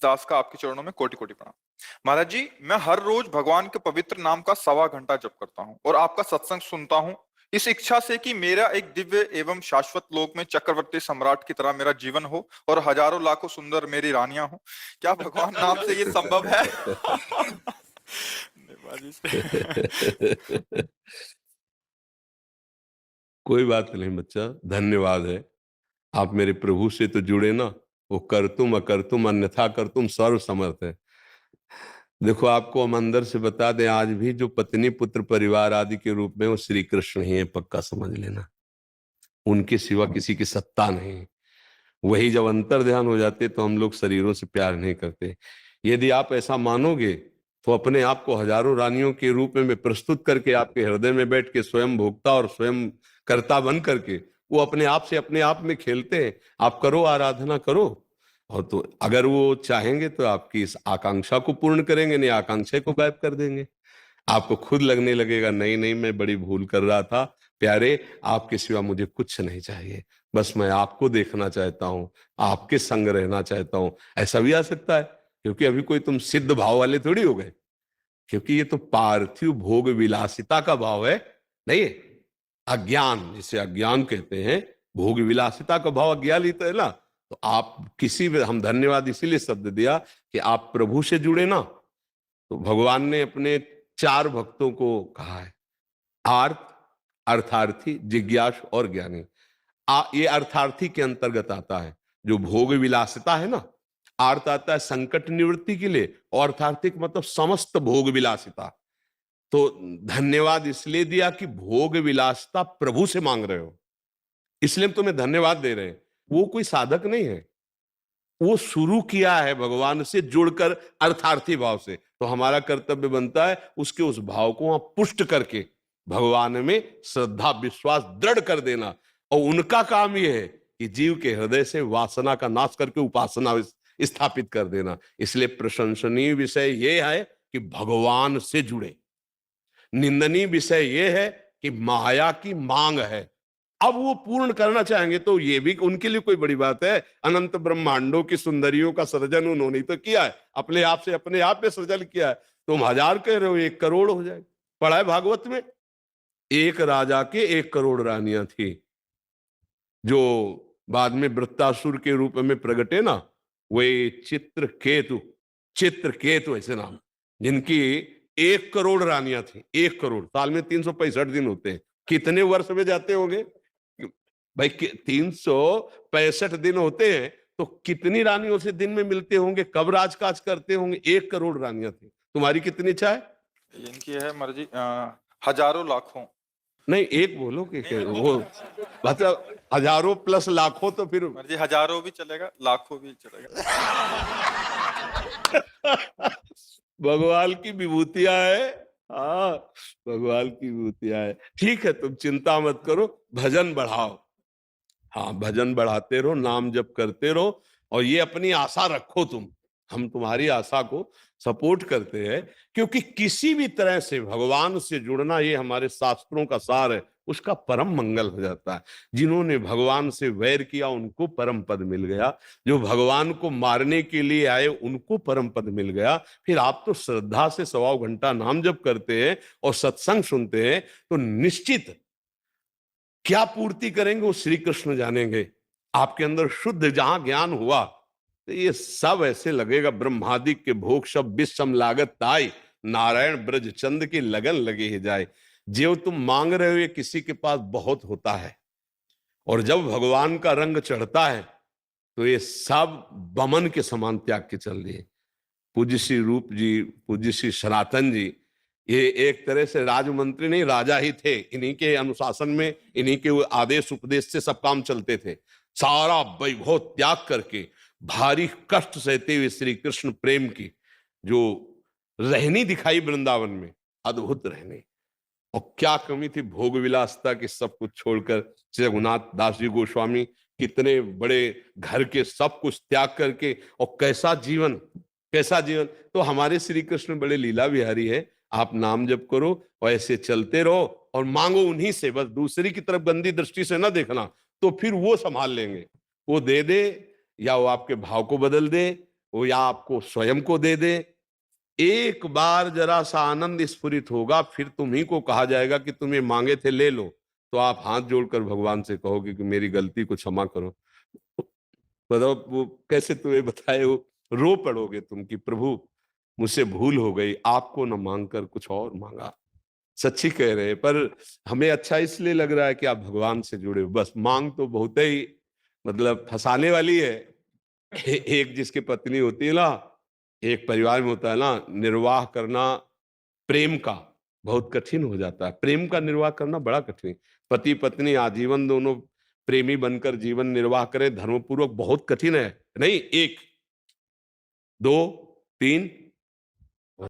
दास का आपके चरणों में कोटि कोटि प्रणाम। महाराज जी, मैं हर रोज भगवान के पवित्र नाम का 1.25 घंटा जप करता हूँ और आपका सत्संग सुनता हूँ, इस इच्छा से कि मेरा एक दिव्य एवं शाश्वत लोक में चक्रवर्ती सम्राट की तरह मेरा जीवन हो और हजारों लाखों सुंदर मेरी रानियां हो। क्या भगवान नाम से ये संभव है? नेबाजी से। कोई बात नहीं बच्चा, धन्यवाद है। आप मेरे प्रभु से तो जुड़े ना, वो कर तुम अकर तुम अन्यथा कर तुम सर्व समर्थ है। देखो, आपको हम अंदर से बता दें, आज भी जो पत्नी पुत्र परिवार आदि के रूप में वो श्री कृष्ण ही है, पक्का समझ लेना। उनके सिवा किसी की सत्ता नहीं। वही जब अंतर ध्यान हो जाते तो हम लोग शरीरों से प्यार नहीं करते। यदि आप ऐसा मानोगे तो अपने आप को हजारों रानियों के रूप में मैं प्रस्तुत करके आपके हृदय में बैठ के स्वयं भोक्ता और स्वयं कर्ता बन करके वो अपने आप से अपने आप में खेलते हैं। आप करो, आराधना करो, और तो अगर वो चाहेंगे तो आपकी इस आकांक्षा को पूर्ण करेंगे, नहीं आकांक्षा को गायब कर देंगे। आपको खुद लगने लगेगा नहीं नहीं, मैं बड़ी भूल कर रहा था। प्यारे, आपके सिवा मुझे कुछ नहीं चाहिए, बस मैं आपको देखना चाहता हूं, आपके संग रहना चाहता हूं। ऐसा भी आ सकता है, क्योंकि अभी कोई तुम सिद्ध भाव वाले थोड़ी हो गए, क्योंकि ये तो पार्थिव भोग विलासिता का भाव है। नहीं, अज्ञान, जिसे अज्ञान कहते हैं, भोग विलासिता का भाव अज्ञान ही तो है ना। तो आप किसी भी, हम धन्यवाद इसीलिए शब्द दिया कि आप प्रभु से जुड़े ना। तो भगवान ने अपने 4 भक्तों को कहा है, आर्त, अर्थार्थी, जिज्ञासु और ज्ञानी। ये अर्थार्थी के अंतर्गत आता है। जो भोग विलासिता है ना, आर्त आता है संकट निवृत्ति के लिए, और अर्थार्थिक मतलब समस्त भोग विलासिता। तो धन्यवाद इसलिए दिया कि भोग विलासिता प्रभु से मांग रहे हो, इसलिए हम तुम्हें धन्यवाद दे रहे हैं। वो कोई साधक नहीं है, वो शुरू किया है भगवान से जुड़कर अर्थार्थी भाव से। तो हमारा कर्तव्य बनता है उसके उस भाव को वहां पुष्ट करके भगवान में श्रद्धा विश्वास दृढ़ कर देना। और उनका काम यह है कि जीव के हृदय से वासना का नाश करके उपासना स्थापित कर देना। इसलिए प्रशंसनीय विषय यह है कि भगवान से जुड़े, निंदनीय विषय यह है कि माया की मांग है। अब वो पूर्ण करना चाहेंगे तो ये भी उनके लिए कोई बड़ी बात है। अनंत ब्रह्मांडों की सुंदरियों का सृजन उन्होंने तो किया है, अपने आप से अपने आप में सृजन किया है। तुम 1000 कह रहे हो, 1 करोड़ हो जाए। पढ़ा है भागवत में, एक राजा के 1 करोड़ रानियां थी, जो बाद में वृत्तासुर के रूप में प्रगटे ना, वे चित्रकेतु, चित्रकेतु ऐसे नाम, जिनकी 1 करोड़ रानियां थी। 1 करोड़, साल में 365 दिन होते हैं, कितने वर्ष में जाते होंगे भाई? 365 दिन होते हैं, तो कितनी रानियों से दिन में मिलते होंगे, कब राजकाज करते होंगे? 1 करोड़ रानियां थी। तुम्हारी कितनी इच्छा है? इनकी है मर्जी, हजारों लाखों। नहीं, एक बोलो कि वो मतलब हजारों प्लस लाखों, तो फिर मर्जी हजारों भी चलेगा, लाखों भी चलेगा। भगवान की विभूतियां है। हाँ, भगवान की विभूतियां है। ठीक है, तुम चिंता मत करो, भजन बढ़ाओ। हाँ, भजन बढ़ाते रहो, नाम जप करते रहो, और ये अपनी आशा रखो तुम, हम तुम्हारी आशा को सपोर्ट करते हैं। क्योंकि किसी भी तरह से भगवान से जुड़ना, ये हमारे शास्त्रों का सार है, उसका परम मंगल हो जाता है। जिन्होंने भगवान से वैर किया उनको परम पद मिल गया, जो भगवान को मारने के लिए आए उनको परम पद मिल गया। फिर आप तो श्रद्धा से 1.25 घंटा नाम जप करते हैं और सत्संग सुनते हैं, तो निश्चित क्या पूर्ति करेंगे वो श्री कृष्ण जानेंगे। आपके अंदर शुद्ध जहां ज्ञान हुआ तो ये सब ऐसे लगेगा, ब्रह्मादिक के भोग सब विषम लागत ताई, नारायण ब्रज चंद की लगन लगे ही जाए। जो तुम मांग रहे हो ये किसी के पास बहुत होता है, और जब भगवान का रंग चढ़ता है तो ये सब बमन के समान त्याग के चल दिए। पूज्य श्री रूप जी, पूज्य श्री सनातन जी, ये एक तरह से राजमंत्री नहीं, राजा ही थे। इन्हीं के अनुशासन में, इन्हीं के आदेश उपदेश से सब काम चलते थे। सारा वैभव त्याग करके भारी कष्ट सहते हुए श्री कृष्ण प्रेम की जो रहनी दिखाई वृंदावन में, अद्भुत रहनी। और क्या कमी थी भोग विलासता की, सब कुछ छोड़कर श्री रघुनाथ दास जी गोस्वामी कितने बड़े घर के सब कुछ त्याग करके, और कैसा जीवन, कैसा जीवन। तो हमारे श्री कृष्ण बड़े लीला बिहारी है। आप नाम जप करो और ऐसे चलते रहो और मांगो उन्हीं से, बस दूसरी की तरफ गंदी दृष्टि से ना देखना, तो फिर वो संभाल लेंगे। वो दे दे या वो आपके भाव को बदल दे, वो या आपको स्वयं को दे दे। एक बार जरा सा आनंद स्फुरित होगा, फिर तुम्ही को कहा जाएगा कि तुम्हें मांगे थे ले लो, तो आप हाथ जोड़कर भगवान से कहोगे कि मेरी गलती को क्षमा करो। बताओ वो कैसे तुम्हें बताए, वो रो पड़ोगे तुम कि प्रभु मुझसे भूल हो गई, आपको न मांगकर कुछ और मांगा। सच्ची कह रहे हैं, पर हमें अच्छा इसलिए लग रहा है कि आप भगवान से जुड़े हो। बस मांग तो बहुत ही मतलब फंसाने वाली है। एक जिसकी पत्नी होती है ना, एक परिवार में होता है ना, निर्वाह करना प्रेम का बहुत कठिन हो जाता है। प्रेम का निर्वाह करना बड़ा कठिन। पति पत्नी आजीवन दोनों प्रेमी बनकर जीवन निर्वाह करें धर्मपूर्वक, बहुत कठिन है। नहीं, एक, दो, तीन,